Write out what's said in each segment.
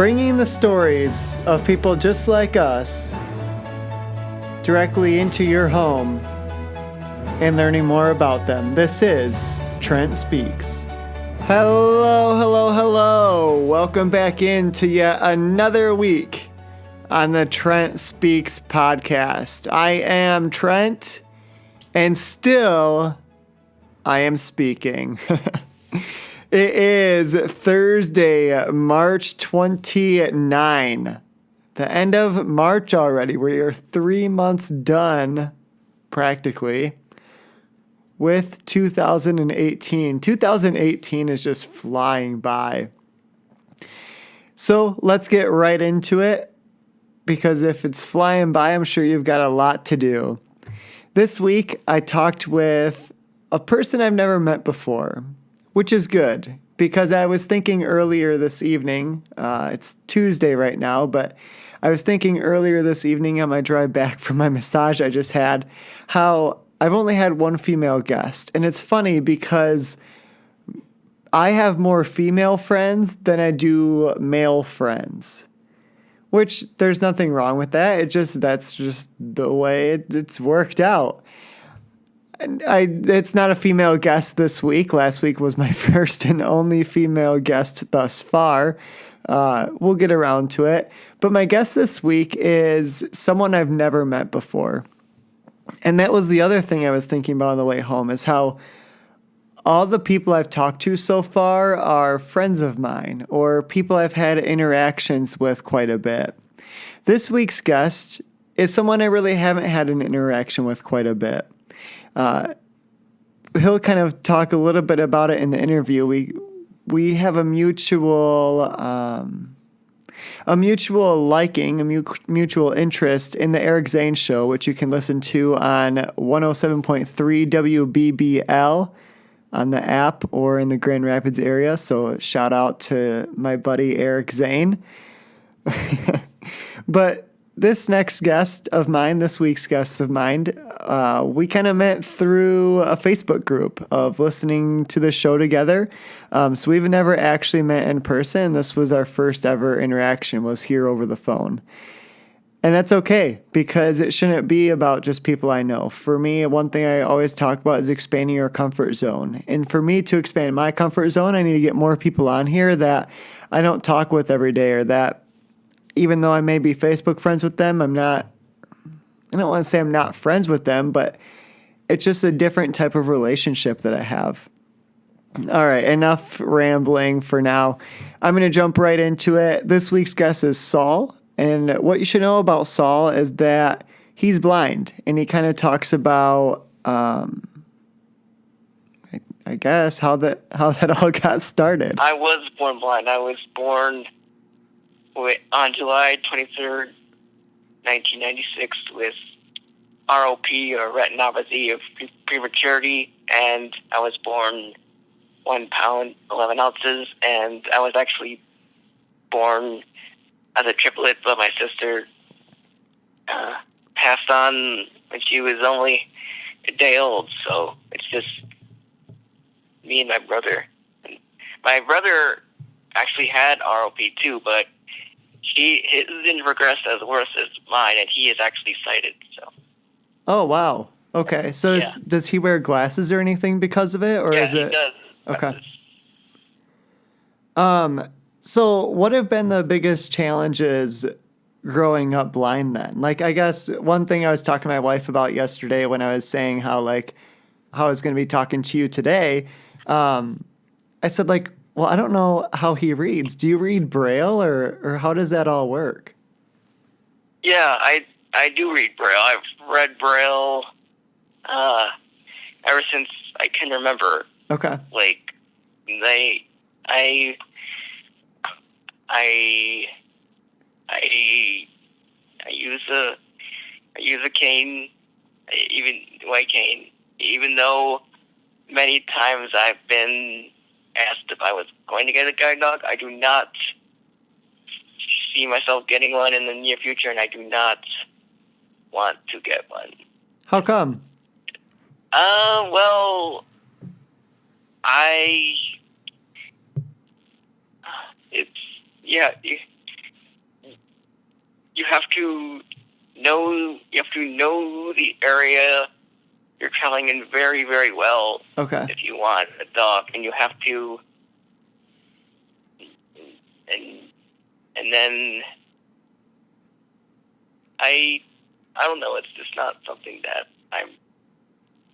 bringing the stories of people just like us directly into your home and learning more about them. This is Trent Speaks. Hello. Welcome back into yet another week on the Trent Speaks podcast. I am Trent, and still I am speaking. It is Thursday, March 29. The end of March already. We are 3 months done, practically, with 2018. 2018 is just flying by. So let's get right into it, because if it's flying by, I'm sure you've got a lot to do. This week, I talked with a person I've never met before, which is good, because I was thinking earlier this evening, it's Tuesday right now, but I was thinking earlier this evening on my drive back from my massage I just had, how I've only had one female guest. And it's funny because I have more female friends than I do male friends, which there's nothing wrong with that. That's just the way it's worked out. It's not a female guest this week. Last week was my first and only female guest thus far. We'll get around to it. But my guest this week is someone I've never met before. And that was the other thing I was thinking about on the way home, is how all the people I've talked to so far are friends of mine or people I've had interactions with quite a bit. This week's guest is someone I really haven't had an interaction with quite a bit. He'll kind of talk a little bit about it in the interview. We have a mutual liking, a mutual interest in the Eric Zane Show, which you can listen to on 107.3 WBBL on the app or in the Grand Rapids area. So shout out to my buddy Eric Zane. But this week's guest of mine, we kind of met through a Facebook group of listening to the show together. So we've never actually met in person. This was our first ever interaction, was here over the phone. And that's okay, because it shouldn't be about just people I know. For me, one thing I always talk about is expanding your comfort zone. And for me to expand my comfort zone, I need to get more people on here that I don't talk with every day, or that even though I may be Facebook friends with them, I don't want to say I'm not friends with them, but it's just a different type of relationship that I have. All right, enough rambling for now. I'm going to jump right into it. This week's guest is Saul, and what you should know about Saul is that he's blind, and he kind of talks about, I guess, how that all got started. I was born blind. I was born on July 23rd, 1996, with ROP, or retinopathy of prematurity, and I was born 1 pound, 11 ounces, and I was actually born as a triplet, but my sister passed on when she was only a day old, so it's just me and my brother. And my brother actually had ROP too, but his didn't progress as worse as mine, and he is actually sighted. So. Oh wow! Okay, so does he wear glasses or anything because of it, or is it? He does. Okay. So what have been the biggest challenges growing up blind then? Like, I guess one thing I was talking to my wife about yesterday when I was saying how I was going to be talking to you today, I said, well, I don't know how he reads. Do you read Braille, or how does that all work? Yeah, I do read Braille. I've read Braille ever since I can remember. Okay. I use a cane, even white cane, even though many times I've been asked if I was going to get a guide dog. I do not see myself getting one in the near future, and I do not want to get one. How come? Well, you have to know the area you're traveling in very, very well. Okay. If you want a dog, and you have to, and then I don't know. It's just not something that I'm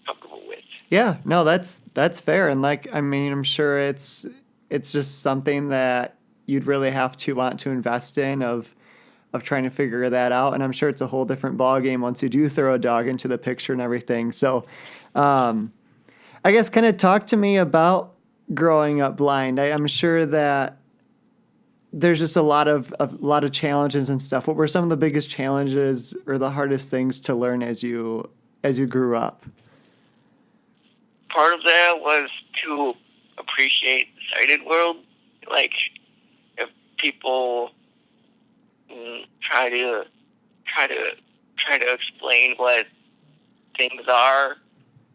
comfortable with. Yeah, no, that's fair. And like, I mean, I'm sure it's just something that you'd really have to want to invest in of trying to figure that out. And I'm sure it's a whole different ball game once you do throw a dog into the picture and everything. So, I guess kind of talk to me about growing up blind. I'm sure that there's just a lot of challenges and stuff. What were some of the biggest challenges or the hardest things to learn as you grew up? Part of that was to appreciate the sighted world. Like, if people try to explain what things are,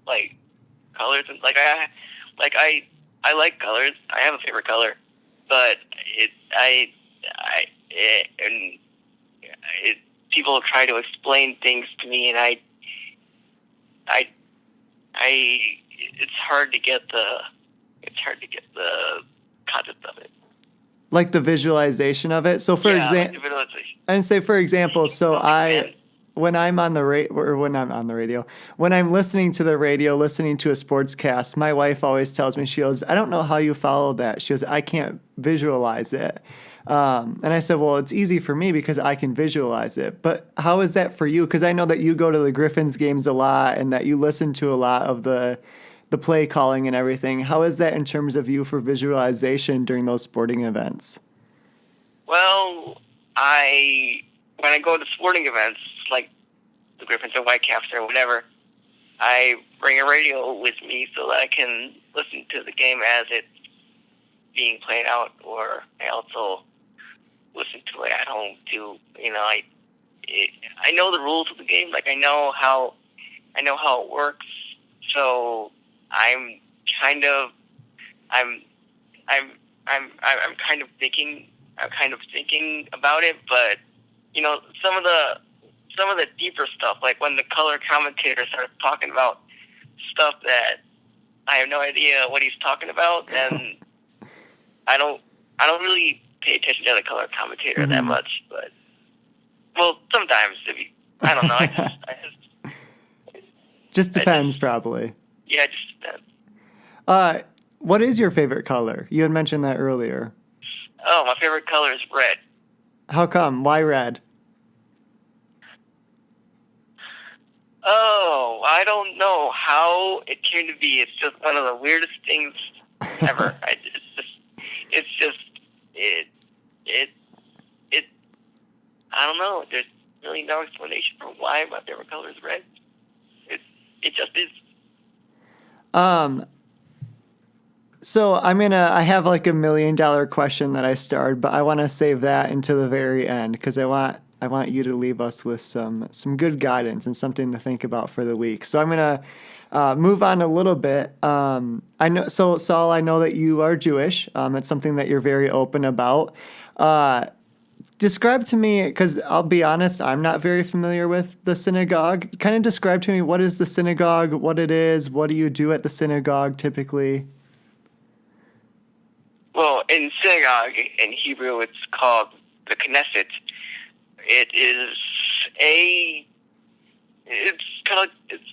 like colors, and I like colors. I have a favorite color, but people try to explain things to me, and it's hard to get the concept of it. Like the visualization of it. So for example, and say for example, so when I'm on the radio, when I'm listening to the radio, listening to a sportscast, my wife always tells me, she goes, I don't know how you followed that. She goes, I can't visualize it. And I said, well, it's easy for me because I can visualize it. But how is that for you? Because I know that you go to the Griffins games a lot and that you listen to a lot of the play calling and everything. How is that in terms of you for visualization during those sporting events? Well, when I go to sporting events like the Griffins or Whitecaps or whatever, I bring a radio with me so that I can listen to the game as it's being played out, or I also listen to it at home too. I know the rules of the game. Like, I know how it works. So I'm kind of thinking about it, but some of the deeper stuff, like when the color commentator starts talking about stuff that I have no idea what he's talking about, then I don't really pay attention to the color commentator that much. But sometimes I don't know. I just depends, probably. Yeah, it just depends. What is your favorite color? You had mentioned that earlier. Oh, my favorite color is red. How come? Why red? Oh, I don't know how it came to be. It's just one of the weirdest things ever. I don't know. There's really no explanation for why my favorite color is red. It just is. So I have like $1 million question that I started, but I want to save that until the very end because I want you to leave us with some good guidance and something to think about for the week. So I'm gonna move on a little bit. I know, so Saul, I know that you are Jewish. It's something that you're very open about. Describe to me, because I'll be honest, I'm not very familiar with the synagogue. Kind of describe to me, what is the synagogue, what it is, what do you do at the synagogue typically? Well, in synagogue, in Hebrew, it's called the Knesset. It's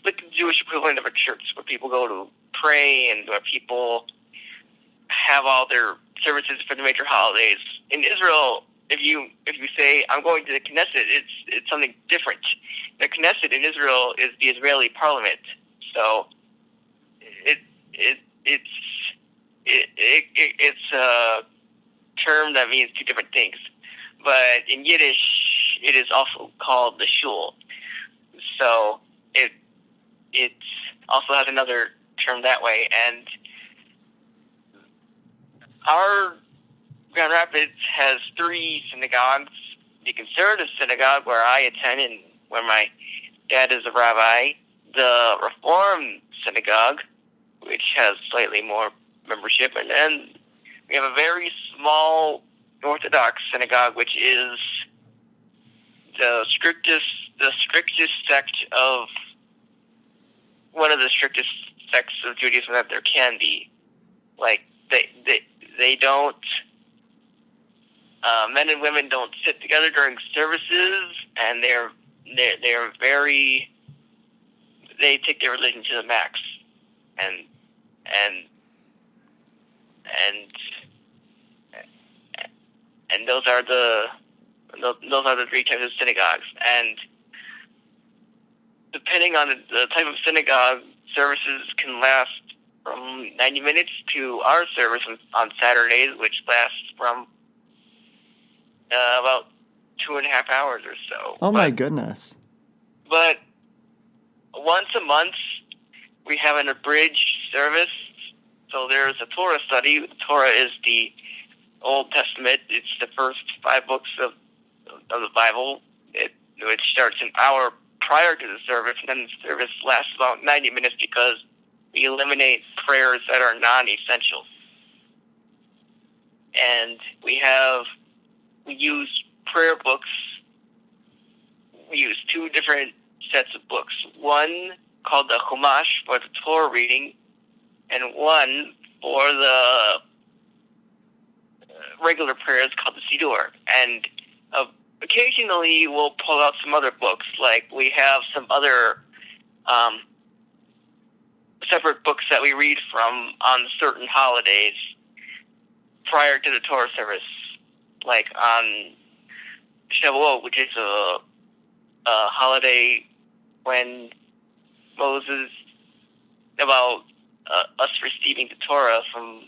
like the Jewish equivalent of a church where people go to pray and where people have all their services for the major holidays. In Israel, if you say I'm going to the Knesset, it's something different. The Knesset in Israel is the Israeli parliament, so it's a term that means two different things. But in Yiddish, it is also called the shul. So it also has another term that way. And our Grand Rapids has 3 synagogues. The conservative synagogue, where I attend and where my dad is a rabbi. The Reform synagogue, which has slightly more membership. And then we have a very small Orthodox synagogue, which is the strictest sect of one of the strictest sects of Judaism that there can be. Like they don't. Men and women don't sit together during services, and they're very. They take their religion to the max, and those are the three types of synagogues. And depending on the type of synagogue, services can last from 90 minutes to our service on Saturdays, which lasts from about 2.5 hours or so. Oh, my goodness. But once a month, we have an abridged service. So there's a Torah study. The Torah is the Old Testament. It's the first 5 books of the Bible. It starts an hour prior to the service, and then the service lasts about 90 minutes because we eliminate prayers that are non-essential. And we use prayer books. We use 2 different sets of books. One called the Chumash for the Torah reading, and one for the regular prayers called the Siddur. And occasionally we'll pull out some other books, like we have some other separate books that we read from on certain holidays prior to the Torah service, like on Shavuot, which is a holiday when Moses, about us receiving the Torah from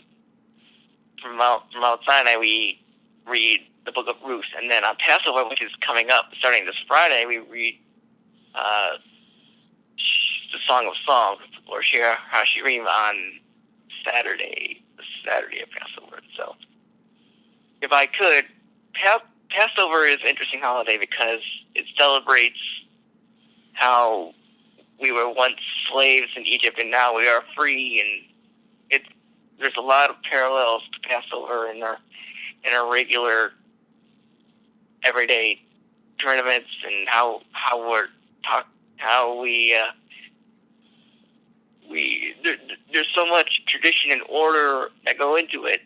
Mount Sinai, we read the book of Ruth. And then on Passover, which is coming up, starting this Friday, we read the Song of Songs, or Shir HaShirim, on the Saturday of Passover. So, if I could, Passover is an interesting holiday because it celebrates how we were once slaves in Egypt and now we are free, and there's a lot of parallels to Passover in our regular everyday tournaments, and there's so much tradition and order that go into it.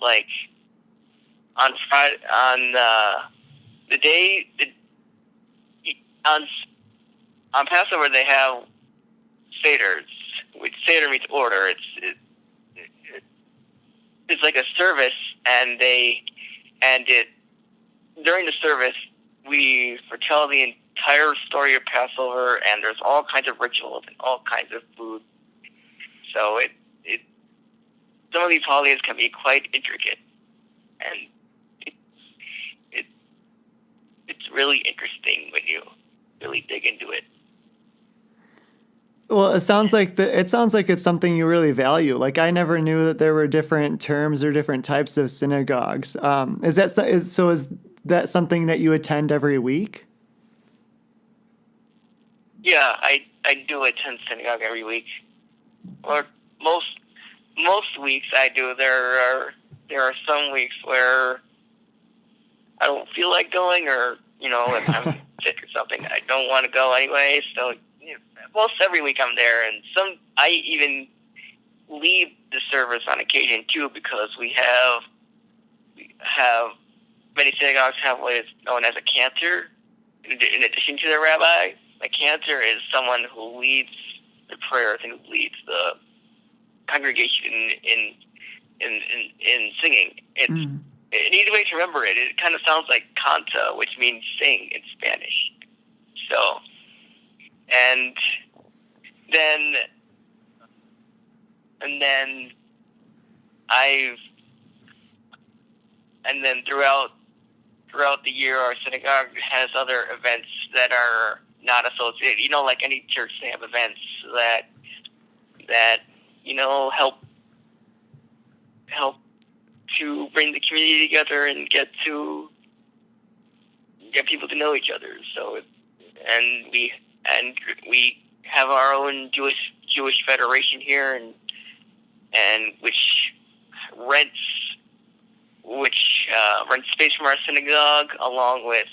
Like on Friday, on Passover they have seders, which seder means order. It's like a service, and during the service we foretell the entire story of Passover, and there's all kinds of rituals and all kinds of food. So some of these holidays can be quite intricate, and it's really interesting when you really dig into it. Well, it sounds like it's something you really value. Like, I never knew that there were different terms or different types of synagogues. Is that something that you attend every week? Yeah, I do attend synagogue every week, or most weeks I do. There are some weeks where I don't feel like going, or if I'm sick or something, I don't want to go anyway. So most every week I'm there, and I even leave the service on occasion too, because we have many synagogues have what is known as a cantor in addition to the rabbi. A cantor is someone who leads the prayers and who leads the congregation in singing. It's an easy way to remember it. It kind of sounds like canta, which means sing in Spanish. So, and then throughout the year, our synagogue has other events that are not associated. Like any church, they have events that help to bring the community together and get people to know each other. So, and we have our own Jewish federation here, and which rents space from our synagogue, along with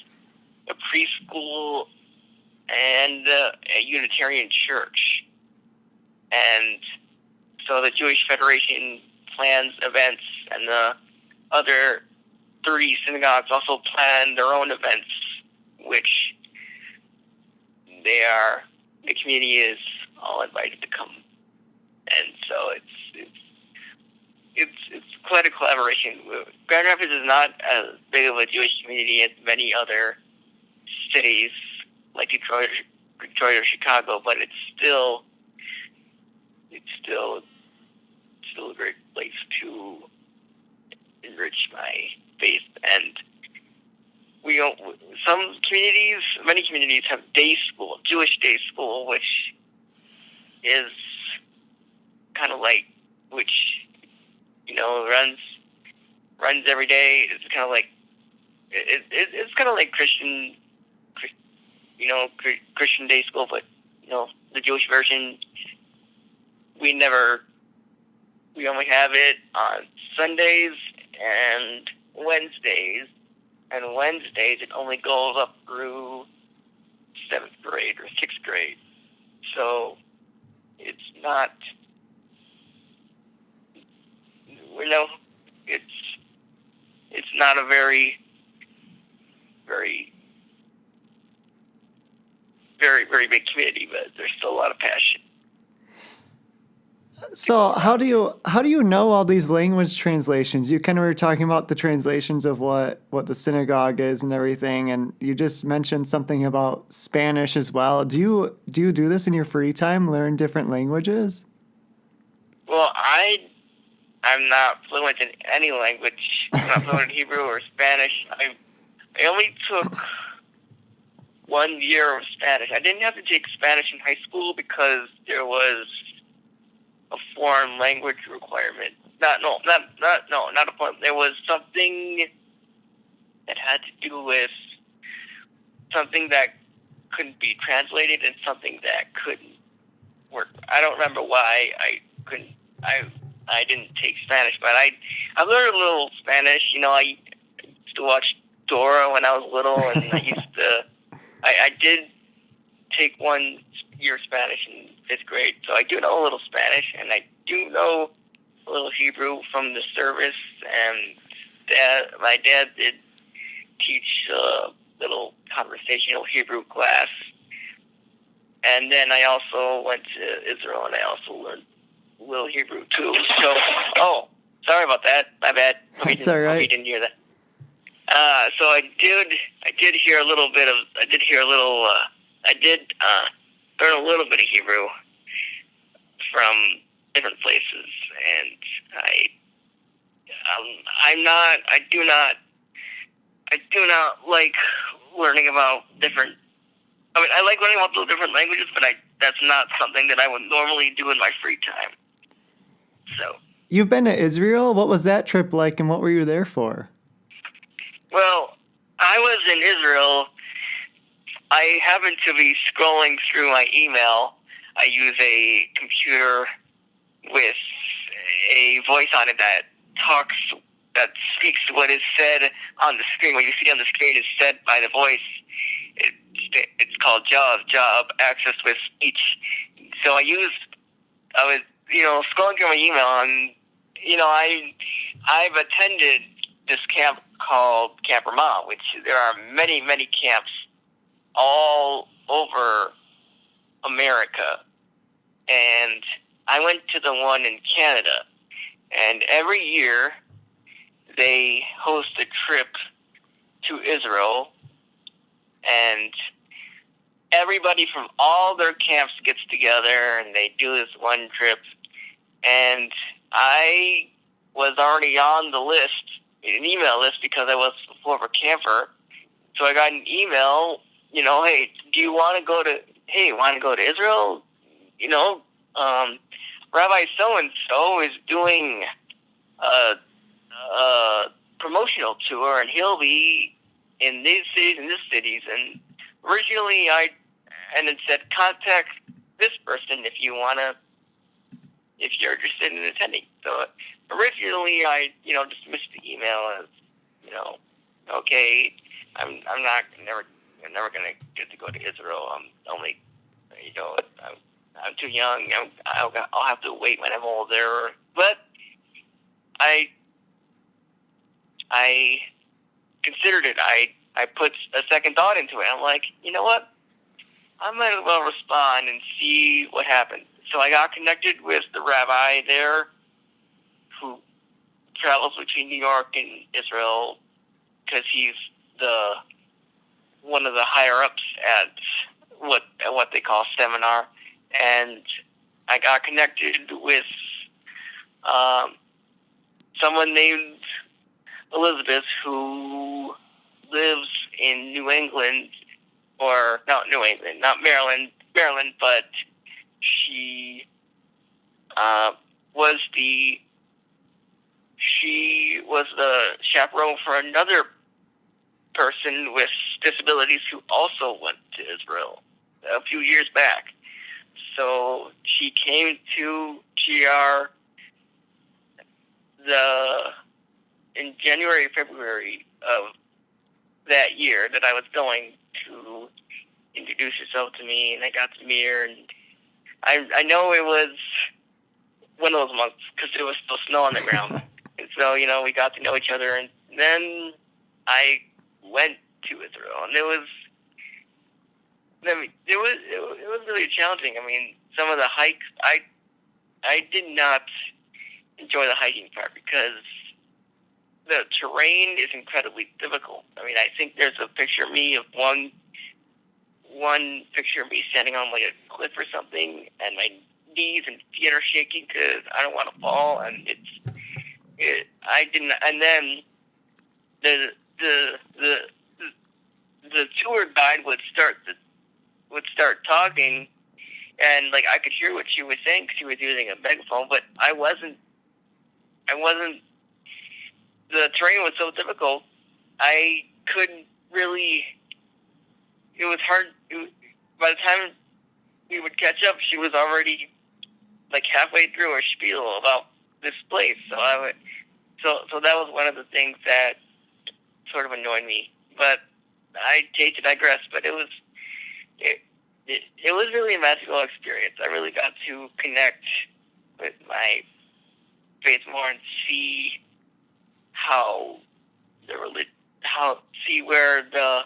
a preschool, and a Unitarian church. And so the Jewish Federation plans events, and the other 30 synagogues also plan their own events, which the community is all invited to come. And so it's quite a collaboration. Grand Rapids is not as big of a Jewish community as many other cities like Detroit or Chicago, but it's still a great place to enrich my faith. And many communities have day school, Jewish day school, which is kind of like, runs every day. It's kind of like, it's kind of like Christian day school, but the Jewish version. We only have it on Sundays and Wednesdays, and Wednesdays it only goes up through 7th grade or 6th grade. So it's not, it's not a very, very, very, very big community, but there's still a lot of passion. So how do you know all these language translations? You kind of were talking about the translations of what the synagogue is and everything, and you just mentioned something about Spanish as well. Do you do this in your free time, learn different languages? Well, I'm not fluent in any language. I'm not fluent in Hebrew or Spanish. I only took 1 year of Spanish. I didn't have to take Spanish in high school because there was a foreign language requirement. Not a foreign. There was something that had to do with something that couldn't be translated and something that couldn't work. I don't remember why I couldn't. I didn't take Spanish, but I learned a little Spanish. I used to watch Dora when I was little, and I did take 1 year Spanish in 5th grade, so I do know a little Spanish, and I do know a little Hebrew from the service, and my dad did teach a little conversational Hebrew class, and then I also went to Israel, and I also learned a little Hebrew too. So, sorry about that. My bad. That's all right. You didn't hear that. So I did hear a little bit of. I did learn a little bit of Hebrew from different places, and I do not like learning about different. I like learning about the different languages, but that's not something that I would normally do in my free time. So. You've been to Israel? What was that trip like, and what were you there for? Well, I was in Israel. I happened to be scrolling through my email. I use a computer with a voice on it that speaks what is said on the screen. What you see on the screen is said by the voice. It's called job access with speech. So I was scrolling through my email, and I've attended this camp called Camp Ramah, which there are many, many camps all over America. And I went to the one in Canada, and every year they host a trip to Israel, and everybody from all their camps gets together, and they do this one trip. And I was already on the list, an email list, because I was a former camper. So I got an email, hey, want to go to Israel? Rabbi so-and-so is doing a promotional tour, and he'll be in these cities and this cities. And originally it said, contact this person if you're interested in attending. So originally I dismissed the email as, okay, I'm not never I'm never gonna get to go to Israel. I'm only, I'm too young. I'll have to wait when I'm older. But I considered it. I put a second thought into it. I'm like, you know what? I might as well respond and see what happens. So I got connected with the rabbi there who travels between New York and Israel because he's one of the higher ups at what they call seminar. And I got connected with someone named Elizabeth who lives in New England, or not New England, not Maryland, but she was the chaperone for another person with disabilities who also went to Israel a few years back. So she came to GR in January, February of that year that I was going to introduce herself to me, and I got to meet her, and I know it was one of those months because there was still snow on the ground, and so we got to know each other, and then I went to Israel, and it was really challenging. I mean, some of the hikes I did not enjoy the hiking part because the terrain is incredibly difficult. I mean, I think there's a picture of me of one picture of me standing on like a cliff or something, and my knees and feet are shaking because I don't want to fall, and I didn't. And then the tour guide would start talking, and like I could hear what she was saying because she was using a megaphone, but I wasn't. The terrain was so difficult, I couldn't really. It was hard. By the time we would catch up, she was already like halfway through her spiel about this place. So so that was one of the things that sort of annoyed me. But I hate to digress. But it was really a magical experience. I really got to connect with my faith more and see see where the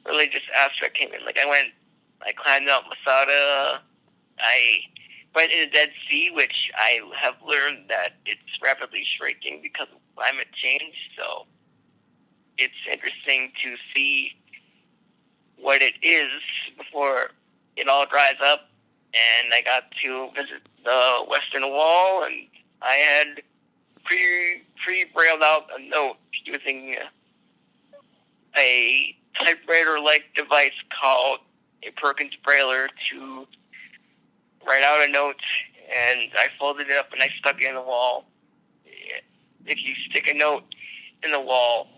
religious aspect came in. Like I climbed Mount Masada. I went in the Dead Sea, which I have learned that it's rapidly shrinking because of climate change. So it's interesting to see what it is before it all dries up. And I got to visit the Western Wall, and I had pre-brailled out a note using a typewriter-like device called a Perkins Brailler to write out a note, and I folded it up and I stuck it in the wall. If you stick a note in the wall,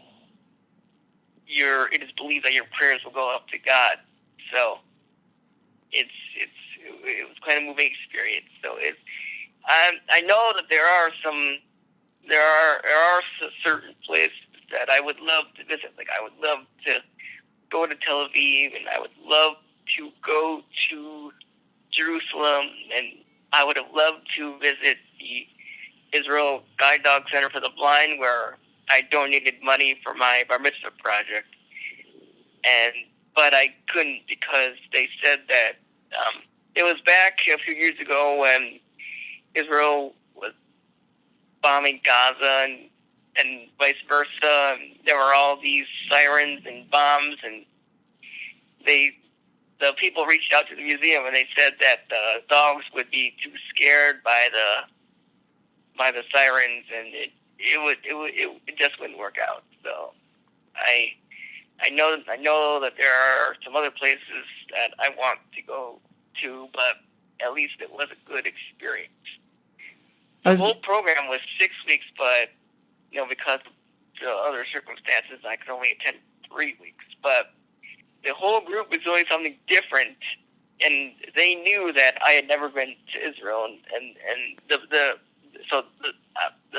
it is believed that your prayers will go up to God. So it was quite a moving experience. So I know that there are certain places that I would love to visit. Like I would love to go to Tel Aviv, and I would love to go to Jerusalem, and I would have loved to visit the Israel Guide Dog Center for the Blind, where I donated money for my bar mitzvah project, but I couldn't because they said that it was back a few years ago when Israel was bombing Gaza and vice versa. And there were all these sirens and bombs, and the people reached out to the museum and they said that the dogs would be too scared by the sirens, and it just wouldn't work out. So I know that there are some other places that I want to go to, but at least it was a good experience. The whole program was 6 weeks, but because of the other circumstances, I could only attend 3 weeks. But the whole group was doing something different, and they knew that I had never been to Israel, and the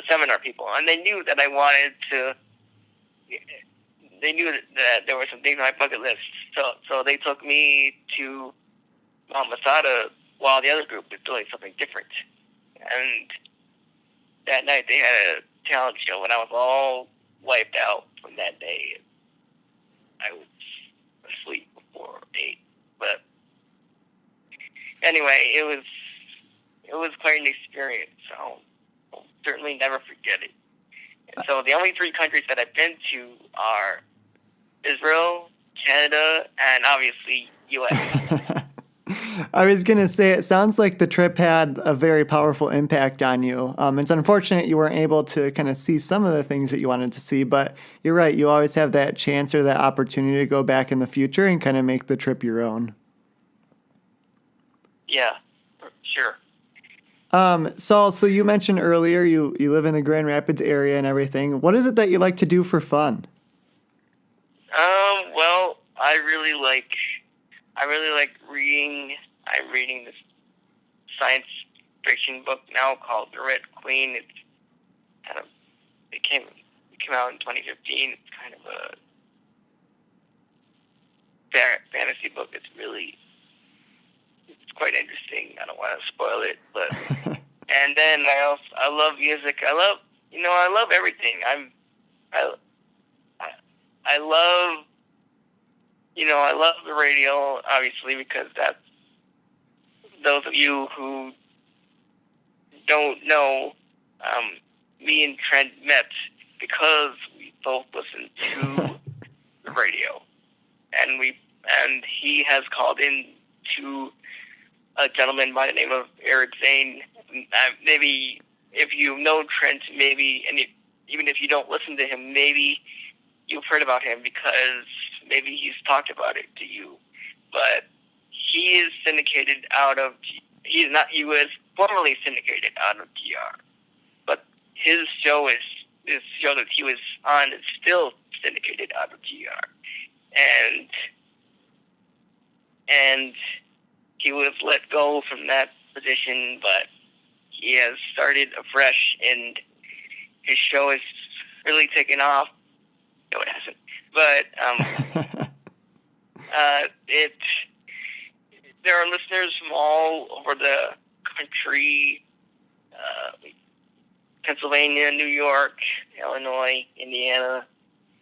seminar people, and they knew that I wanted to they knew that there were some things on my bucket list. So they took me to Mount Masada while the other group was doing something different. And that night they had a talent show, and I was all wiped out from that day. I was asleep before 8. But anyway, it was quite an experience. So I'll certainly never forget it. And so the only 3 countries that I've been to are Israel, Canada, and obviously U.S. I was going to say, it sounds like the trip had a very powerful impact on you. It's unfortunate you weren't able to kind of see some of the things that you wanted to see, but you're right. You always have that chance or that opportunity to go back in the future and kind of make the trip your own. Yeah, sure. So you mentioned earlier you live in the Grand Rapids area and everything. What is it that you like to do for fun? Well, I really like reading. I'm reading this science fiction book now called The Red Queen. It's kind of it came out in 2015. It's kind of a fantasy book. It's quite interesting. I don't want to spoil it, but and then I love music. I love everything. I love the radio, obviously, because that's, those of you who don't know, me and Trent met because we both listened to the radio, and he has called in to a gentleman by the name of Eric Zane. Maybe if you know Trent, even if you don't listen to him, maybe you've heard about him because maybe he's talked about it to you. But he is syndicated out of, he was formerly syndicated out of GR. But this show that he was on is still syndicated out of GR. And he was let go from that position, but he has started afresh, and his show has really taken off. No, it hasn't. But there are listeners from all over the country, Pennsylvania, New York, Illinois, Indiana,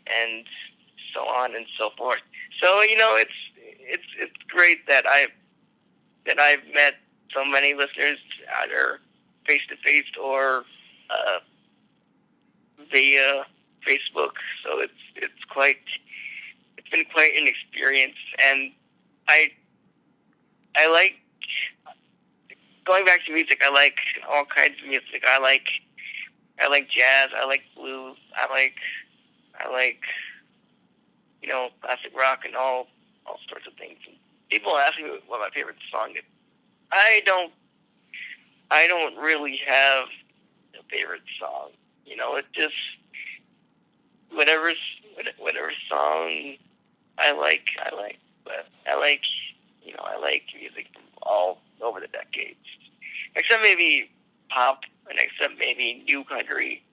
and so on and so forth. So it's great that I've met so many listeners, either face to face or via Facebook. So it's been quite an experience, and I like going back to music. I like all kinds of music. I like jazz. I like blues. I like classic rock and all sorts of things. And people ask me what my favorite song is. I don't really have a favorite song. It just whatever song I like. But I like music from all over the decades, except maybe pop and except maybe new country.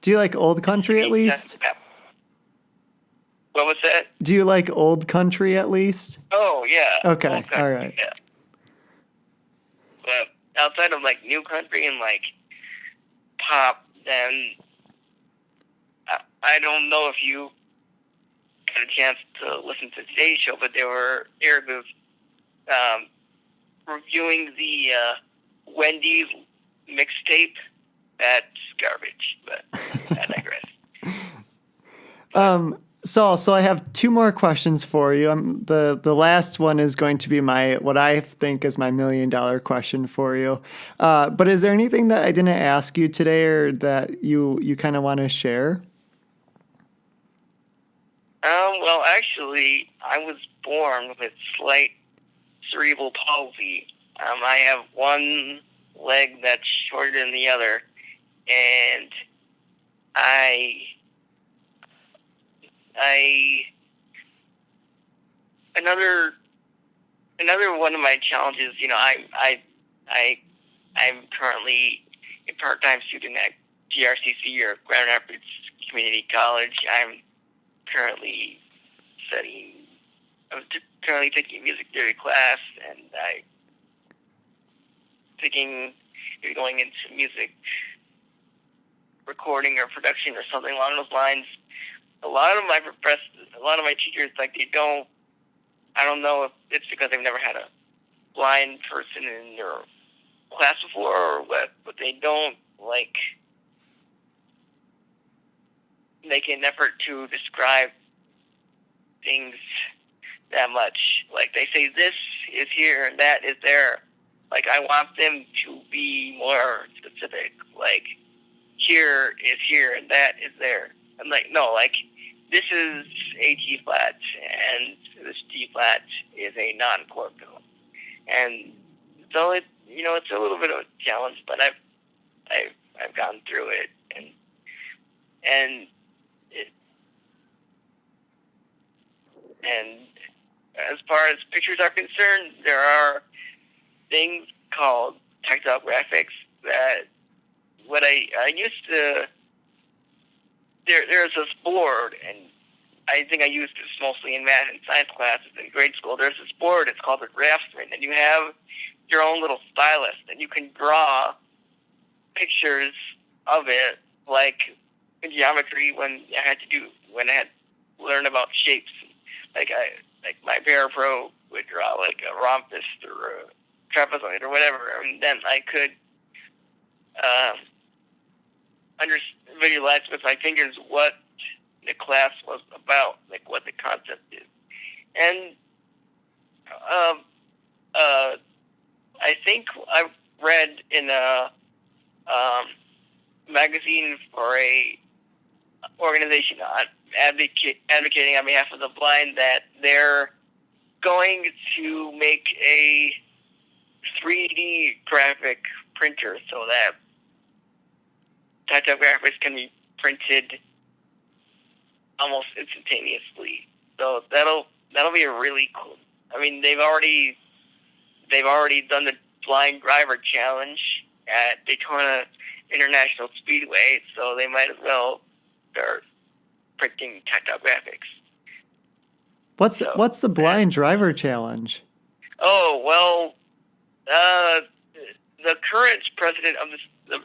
Do you like old country at least? What was that? Do you like old country at least? Oh yeah. Okay, all right. Yeah. But outside of new country and pop, then I don't know if you got a chance to listen to today's show, but Eric was reviewing the Wendy's mixtape. That's garbage, but I digress. So I have 2 more questions for you. The last one is going to be what I think is my $1 million question for you. But is there anything that I didn't ask you today or that you kind of want to share? Well, actually, I was born with slight cerebral palsy. I have one leg that's shorter than the other, and another one of my challenges, I'm currently a part-time student at GRCC, or Grand Rapids Community College. I'm currently studying. I'm currently taking a music theory class, and I thinking you're going into music recording or production or something along those lines. A lot of my teachers, like, they don't. I don't know if it's because they've never had a blind person in their class before or what, but they don't like make an effort to describe things that much. Like, they say this is here and that is there. Like, I want them to be more specific. Like, here is here and that is there. I'm like, no, like, this is a G flat and this G flat is a non-chord tone. And so it's a little bit of a challenge, but I've gone through it, and as far as pictures are concerned, there are things called tactile graphics that what I used to. There's this board, and I think I used this mostly in math and science classes in grade school. There's this board, it's called a draftsman, and you have your own little stylus, and you can draw pictures of it, like in geometry when I had to learn about shapes. Like my Parapro would draw like a rhombus or a trapezoid or whatever, and then I could visualize with my fingers what the class was about, like what the concept is. And I think I read in a magazine for a organization advocating on behalf of the blind that they're going to make a 3D graphic printer so that tactile graphics can be printed almost instantaneously. So that'll be a really cool. I mean, they've already done the blind driver challenge at Daytona International Speedway, so they might as well start printing tactile graphics. What's the blind driver challenge? Oh, well, the current president of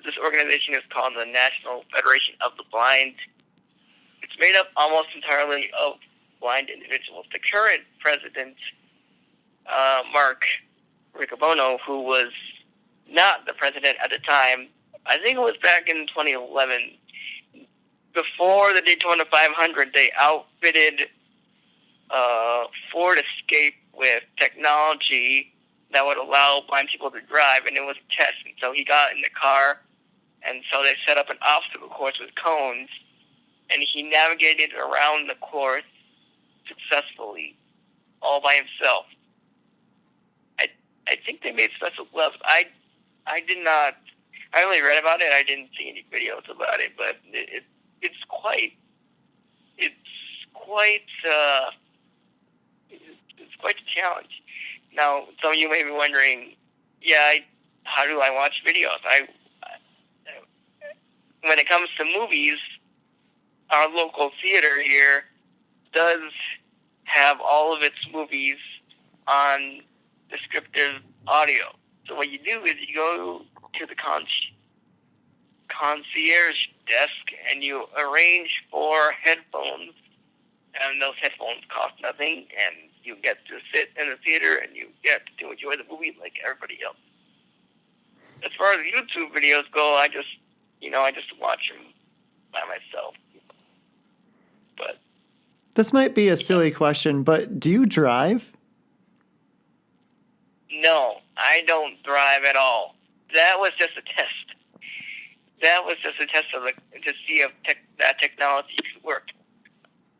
this organization is called the National Federation of the Blind. It's made up almost entirely of blind individuals. The current president, Mark Riccobono, who was not the president at the time, I think it was back in 2011, before the Daytona 500, they outfitted Ford Escape with technology that would allow blind people to drive, and it was a test. And so he got in the car, and so they set up an obstacle course with cones, and he navigated around the course successfully, all by himself. I think they made special gloves. I did not. I only read about it. I didn't see any videos about it, but it's quite a challenge. Now, some of you may be wondering, how do I watch videos? When it comes to movies, our local theater here does have all of its movies on descriptive audio. So what you do is you go to the concierge desk and you arrange for headphones, and those headphones cost nothing, and you get to sit in the theater and you get to enjoy the movie like everybody else. As far as YouTube videos go, I just watch them by myself. But this might be a silly question, but do you drive? No, I don't drive at all. That was just a test. That was just a test to see if that technology could work.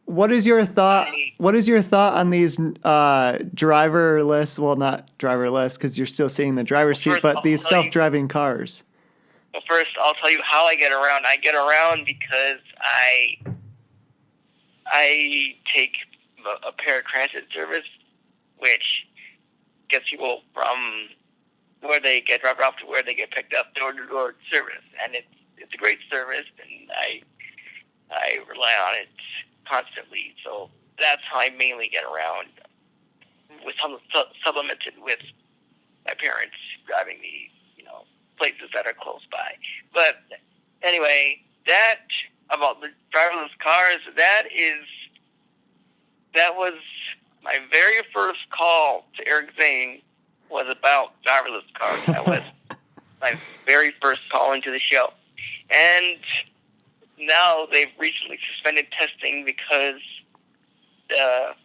What is your thought? What is your thought on these driverless? Well, not driverless because you're still sitting in the driver's seat, but these self-driving cars. Well, first, I'll tell you how I get around. I get around because I take a paratransit service, which gets people from where they get dropped off to where they get picked up, door-to-door service, and it's a great service, and I rely on it constantly. So that's how I mainly get around, with some supplemented with my parents driving me, places that are close by. But anyway, that about the driverless cars, that was my very first call to Eric Zane was about driverless cars. That was my very first call into the show. And now they've recently suspended testing because that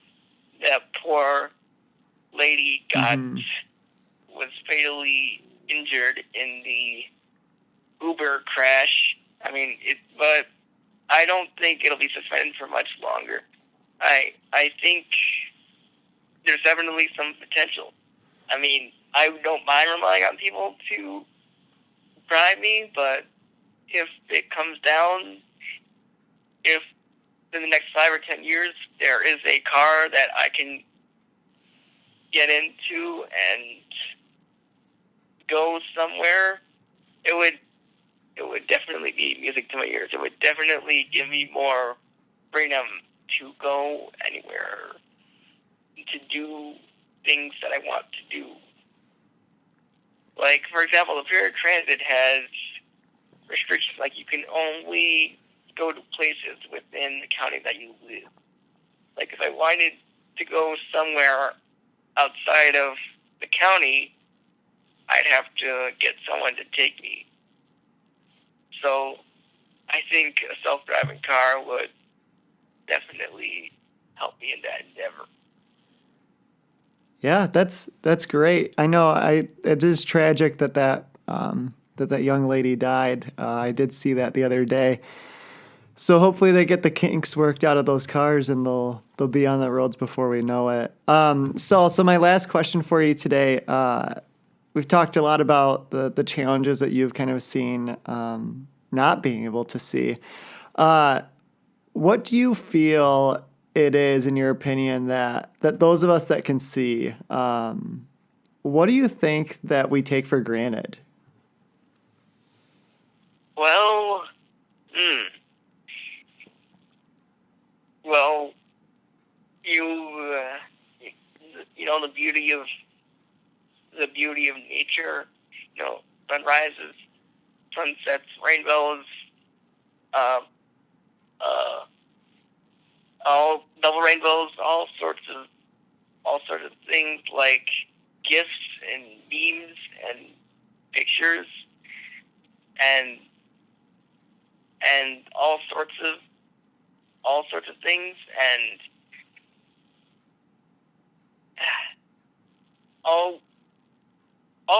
poor lady was fatally injured in the Uber crash. I mean, but I don't think it'll be suspended for much longer. I think there's definitely some potential. I mean, I don't mind relying on people to drive me, but if it comes down, if in the next 5 or 10 years there is a car that I can get into and go somewhere, it would definitely be music to my ears. It would definitely give me more freedom to go anywhere, to do things that I want to do. Like, for example, the Pure Transit has restrictions, like you can only go to places within the county that you live. Like, if I wanted to go somewhere outside of the county, I'd have to get someone to take me. So I think a self-driving car would definitely help me in that endeavor. Yeah, that's great. I know it is tragic that young lady died. I did see that the other day. So hopefully they get the kinks worked out of those cars and they'll be on the roads before we know it. So my last question for you today. We've talked a lot about the challenges that you've kind of seen not being able to see. What do you feel it is, in your opinion, that those of us that can see, what do you think that we take for granted? Well, well, you know the beauty of nature, sunrises, sunsets, rainbows, all double rainbows, all sorts of things, like gifs and memes and pictures and all sorts of things, and all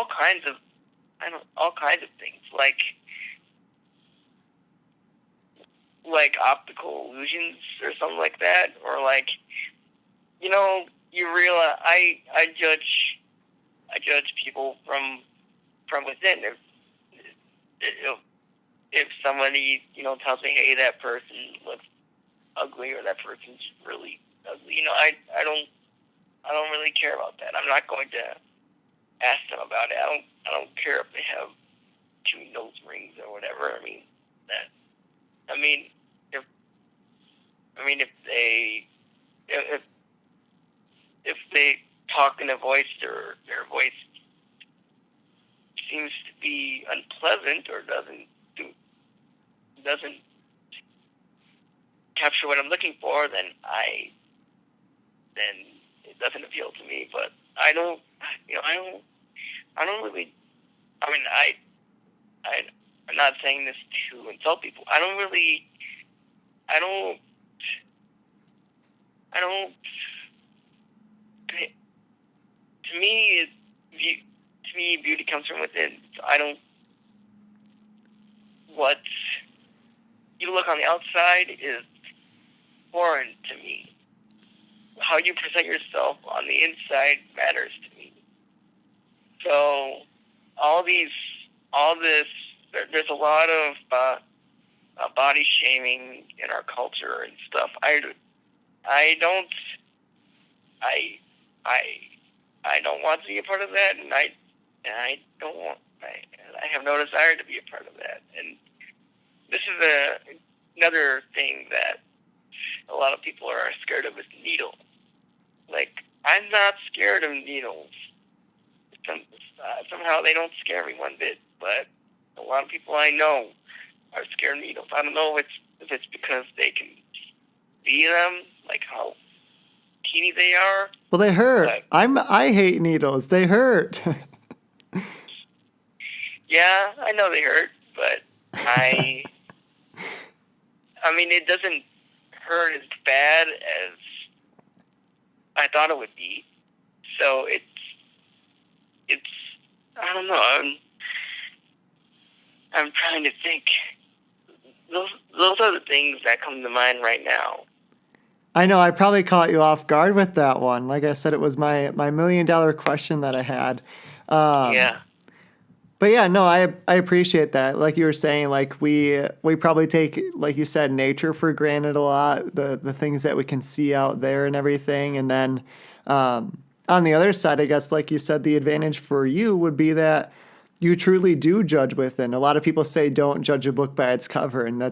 kinds of things, like optical illusions or something like that, or like, you realize I judge people from within. If somebody tells me, hey, that person looks ugly, or that person's really ugly, I don't really care about that. I'm not going to ask them about it. I don't care if they have 2 nose rings or whatever. If they talk in a voice, or their voice seems to be unpleasant, or doesn't capture what I'm looking for, then it doesn't appeal to me. But I don't really. I'm not saying this to insult people. I don't. To me, beauty comes from within. What you look on the outside is foreign to me. How you present yourself on the inside matters to me. So there's a lot of body shaming in our culture and stuff. I don't want to be a part of that, and I have no desire to be a part of that. And this is another thing that a lot of people are scared of is needle. Like, I'm not scared of needles. Somehow they don't scare me one bit, but a lot of people I know are scared of needles. I don't know if it's because they can see them, like how teeny they are. Well, they hurt. But, I hate needles. They hurt. yeah, I know they hurt, but I mean, it doesn't hurt as bad as I thought it would be. So it's I don't know. I'm trying to think. Those are the things that come to mind right now. I know I probably caught you off guard with that one. Like I said, it was my $1 million question that I had. Yeah. But yeah, no, I appreciate that. Like you were saying, like we probably take, like you said, nature for granted a lot, the things that we can see out there and everything. And then on the other side, I guess, like you said, the advantage for you would be that you truly do judge within. A lot of people say don't judge a book by its cover, and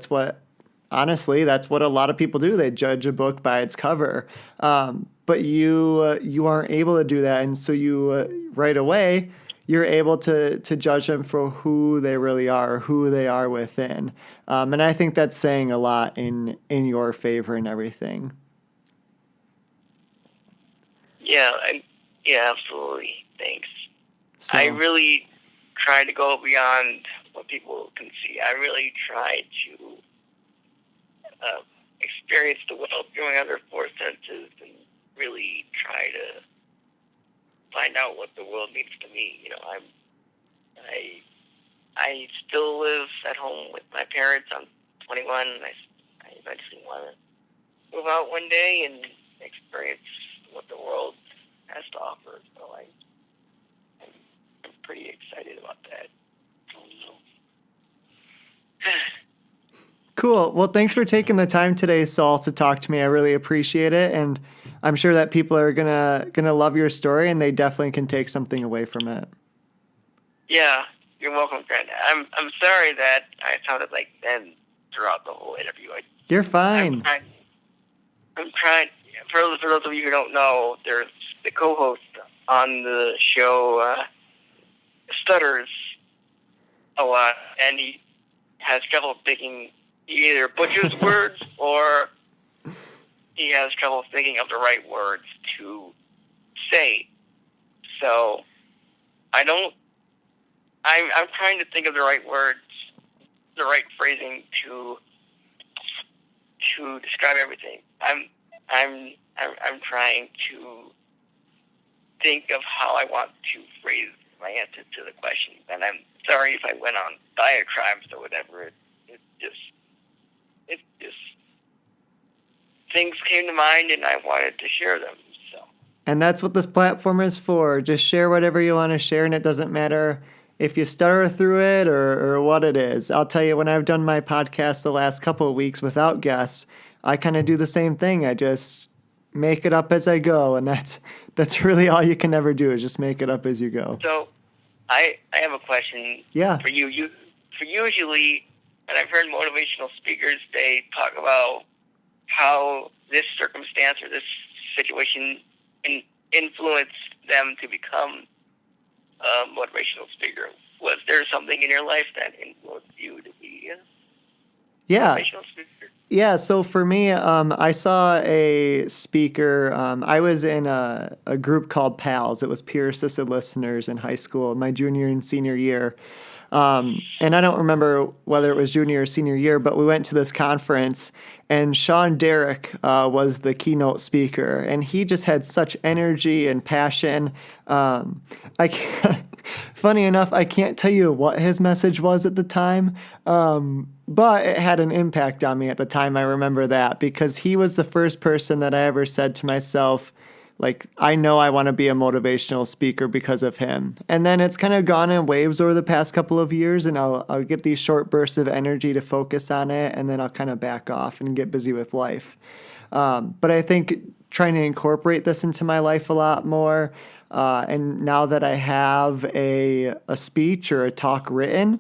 honestly, that's what a lot of people do. They judge a book by its cover. But you aren't able to do that, and so you right away you're able to judge them for who they really are, who they are within. And I think that's saying a lot in your favor and everything. Yeah, absolutely. Thanks. So, I really try to go beyond what people can see. I really try to experience the world through my other four senses and really try to find out what the world means to me. You know, I still live at home with my parents. I'm 21. And I eventually want to move out one day and experience what the world has to offer. So I'm pretty excited about that. cool. Well, thanks for taking the time today, Saul, to talk to me. I really appreciate it, and I'm sure that people are gonna love your story, and they definitely can take something away from it. Yeah, you're welcome, Trent. I'm sorry that I sounded like Ben throughout the whole interview. You're fine. I'm trying. For those of you who don't know, there's the co-host on the show stutters a lot, and he has trouble thinking. He either butchers words or he has trouble thinking of the right words to say. So I'm trying to think of the right words, the right phrasing to describe everything. I'm trying to think of how I want to phrase my answer to the question, and I'm sorry if I went on diatribes or whatever. It just things came to mind, and I wanted to share them. So. And that's what this platform is for. Just share whatever you want to share, and it doesn't matter if you stutter through it or what it is. I'll tell you, when I've done my podcast the last couple of weeks without guests, I kind of do the same thing. I just make it up as I go, and that's really all you can ever do is just make it up as you go. So I have a question for you. Usually, and I've heard motivational speakers, they talk about how this circumstance or this situation influenced them to become a motivational speaker. Was there something in your life that influenced you to be a motivational speaker? Yeah, so for me, I saw a speaker. I was in a group called PALS. It was Peer Assisted Listeners in high school, my junior and senior year. And I don't remember whether it was junior or senior year, but we went to this conference, and Sean Derrick was the keynote speaker, and he just had such energy and passion. Funny enough, I can't tell you what his message was at the time, but it had an impact on me at the time. I remember that because he was the first person that I ever said to myself, like, I know I want to be a motivational speaker because of him. And then it's kind of gone in waves over the past couple of years, and I'll get these short bursts of energy to focus on it, and then I'll kind of back off and get busy with life. But I think trying to incorporate this into my life a lot more, and now that I have a speech or a talk written,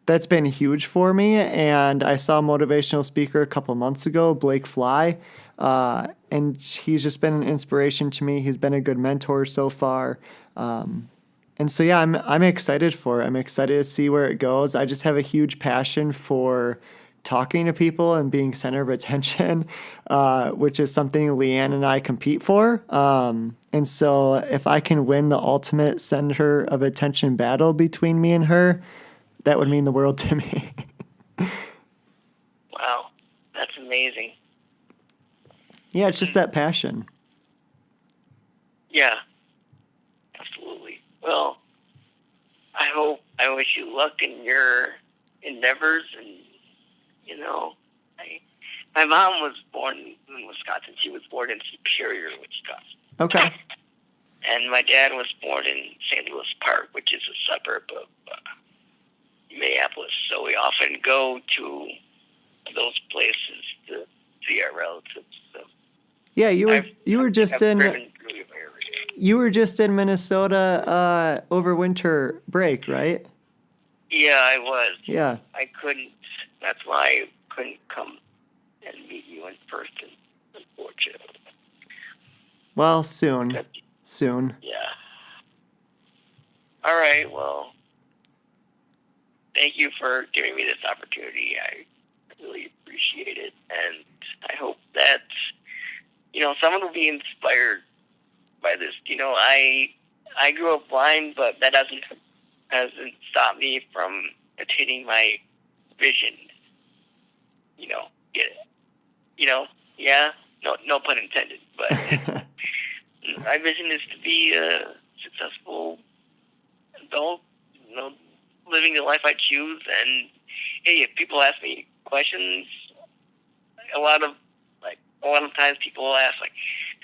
that's been huge for me. And I saw a motivational speaker a couple months ago, Blake Fly, and he's just been an inspiration to me. He's been a good mentor so far. And so, yeah, I'm excited for it. I'm excited to see where it goes. I just have a huge passion for talking to people and being center of attention, which is something Leanne and I compete for. And so if I can win the ultimate center of attention battle between me and her, that would mean the world to me. Wow, that's amazing. Yeah, it's just that passion. Yeah, absolutely. Well, I wish you luck in your endeavors, and my mom was born in Wisconsin. She was born in Superior, Wisconsin. Okay. And my dad was born in St. Louis Park, which is a suburb of Minneapolis. So we often go to those places to see our relatives. So Yeah, you were just in Minnesota over winter break, right? Yeah, I was. Yeah. I couldn't. That's why I couldn't come and meet you in person, unfortunately. Well, soon. Yeah. All right. Well, thank you for giving me this opportunity. I really appreciate it, and I hope that someone will be inspired by this. I grew up blind, but that hasn't stopped me from attaining my vision. Get it? Yeah. No pun intended. But my vision is to be a successful adult. Living the life I choose. And hey, if people ask me questions, a lot of times people will ask,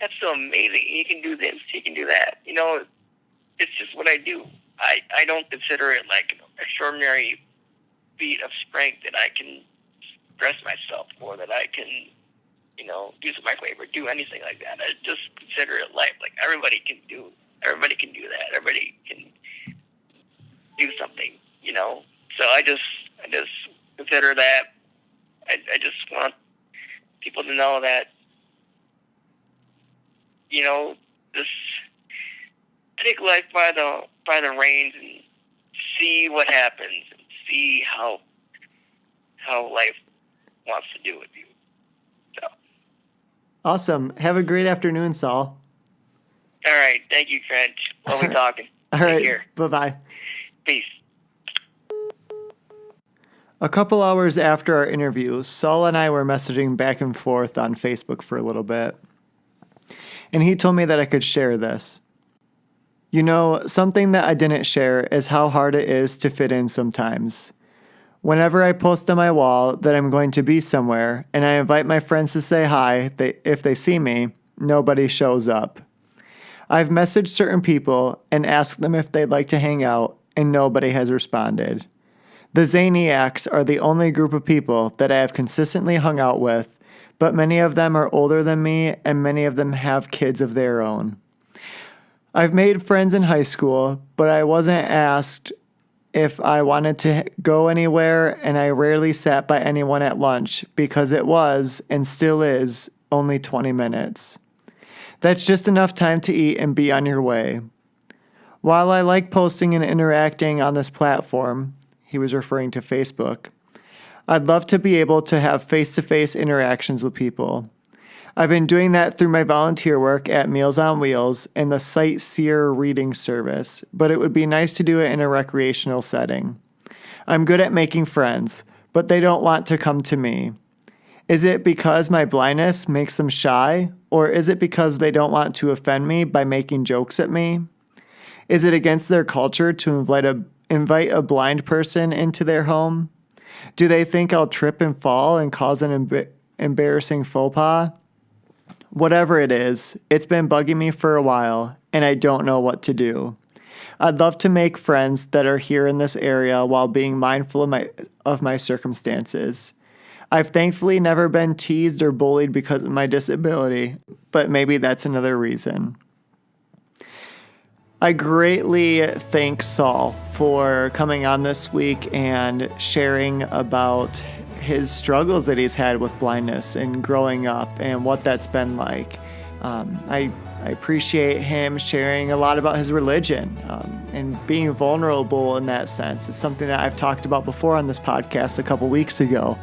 "That's so amazing! You can do this, you can do that." It's just what I do. I don't consider it like an extraordinary feat of strength that I can dress myself or that I can, use a microwave or do anything like that. I just consider it life. Like everybody can do that. Everybody can do something, So I just consider that. I just want people to know that, just take life by the reins and see what happens and see how life wants to do with you. So. Awesome. Have a great afternoon, Saul. All right. Thank you, Trent. We'll be talking. All right. Bye-bye. Peace. A couple hours after our interview, Saul and I were messaging back and forth on Facebook for a little bit. And he told me that I could share this. Something that I didn't share is how hard it is to fit in sometimes. Whenever I post on my wall that I'm going to be somewhere and I invite my friends to say hi if they see me, nobody shows up. I've messaged certain people and asked them if they'd like to hang out, and nobody has responded. The Zaniacs are the only group of people that I have consistently hung out with, but many of them are older than me and many of them have kids of their own. I've made friends in high school, but I wasn't asked if I wanted to go anywhere, and I rarely sat by anyone at lunch because it was, and still is, only 20 minutes. That's just enough time to eat and be on your way. While I like posting and interacting on this platform, he was referring to Facebook, I'd love to be able to have face-to-face interactions with people. I've been doing that through my volunteer work at Meals on Wheels and the Sightseer Reading Service, but it would be nice to do it in a recreational setting. I'm good at making friends, but they don't want to come to me. Is it because my blindness makes them shy, or is it because they don't want to offend me by making jokes at me? Is it against their culture to invite a blind person into their home? Do they think I'll trip and fall and cause an embarrassing faux pas? Whatever it is, it's been bugging me for a while, and I don't know what to do. I'd love to make friends that are here in this area while being mindful of my circumstances. I've thankfully never been teased or bullied because of my disability, but maybe that's another reason. I greatly thank Saul for coming on this week and sharing about his struggles that he's had with blindness and growing up and what that's been like. I appreciate him sharing a lot about his religion and being vulnerable in that sense. It's something that I've talked about before on this podcast a couple weeks ago.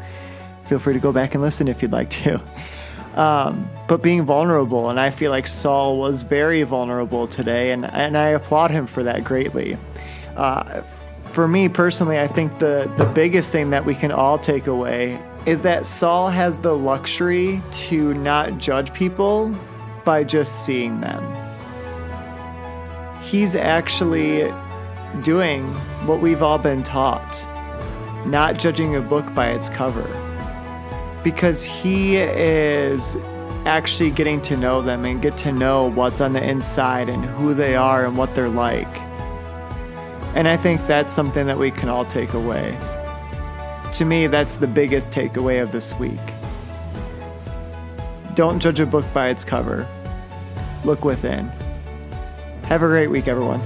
Feel free to go back and listen if you'd like to. But being vulnerable, and I feel like Saul was very vulnerable today, and I applaud him for that greatly. For me personally, I think the biggest thing that we can all take away is that Saul has the luxury to not judge people by just seeing them. He's actually doing what we've all been taught, not judging a book by its cover. Because he is actually getting to know them and get to know what's on the inside and who they are and what they're like. And I think that's something that we can all take away. To me, that's the biggest takeaway of this week. Don't judge a book by its cover. Look within. Have a great week, everyone.